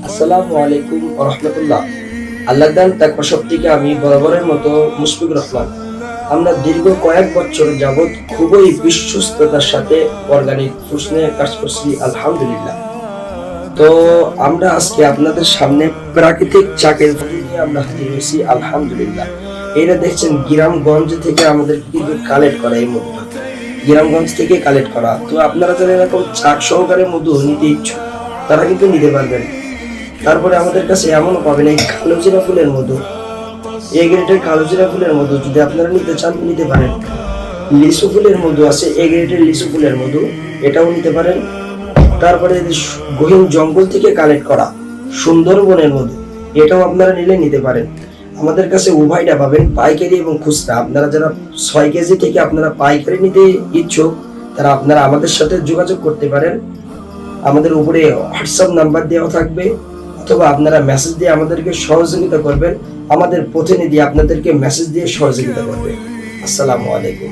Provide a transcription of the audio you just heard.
আসসালামু আলাইকুম ওয়া রাহমাতুল্লাহ। আল্লাহর দান তাকওয়া শক্তিকে আমি বরাবরের মতো মুশফিকুর রহমান। আমরা দীর্ঘ কয়েক বছর যাবৎ খুবই বিশ্বস্ততার সাথে অর্গানিক ফুডস নিয়ে কাজ করছি, আলহামদুলিল্লাহ। তো আমরা আজকে আপনাদের সামনে প্রাকৃতিক চাকের ফল নিয়ে আমরা হাজির হয়েছি, আলহামদুলিল্লাহ। এটা দেখছেন গ্রামগঞ্জ থেকে আমাদের কিন্তু কালেক্ট করা এই মধুটা, গ্রামগঞ্জ থেকে কালেক্ট করা। তো আপনারা যারা এরকম চাক সহকারে মধু নিতে ইচ্ছুক তারা কিন্তু নিতে পারবেন। তারপরে আমাদের কাছে এমনও পাবেন এই কালোজিরা ফুলের মধু, এ গ্রেডের কালোজিরা ফুলের মধু যদি আপনারা নিতে চান নিতে পারেন। লিচু ফুলের মধু আছে, এ গ্রেডের লিচু ফুলের মধু, এটাও নিতে পারেন। তারপরে গহীন জঙ্গল থেকে কালেক্ট করা সুন্দরবনের মধু, এটাও আপনারা নিলে নিতে পারেন। আমাদের কাছে উভয়টা পাবেন, পাইকারি এবং খুচরা। আপনারা যারা 6 কেজি থেকে আপনারা পাইকারি নিতে ইচ্ছুক তারা আপনারা আমাদের সাথে যোগাযোগ করতে পারেন। আমাদের উপরে হোয়াটসঅ্যাপ নাম্বার দেওয়া থাকবে, অথবা আপনারা মেসেজ দিয়ে আমাদেরকে সহযোগিতা করবেন। আমাদের প্রতিনিধি আপনাদেরকে মেসেজ দিয়ে সহযোগিতা করবে। আসসালামু আলাইকুম।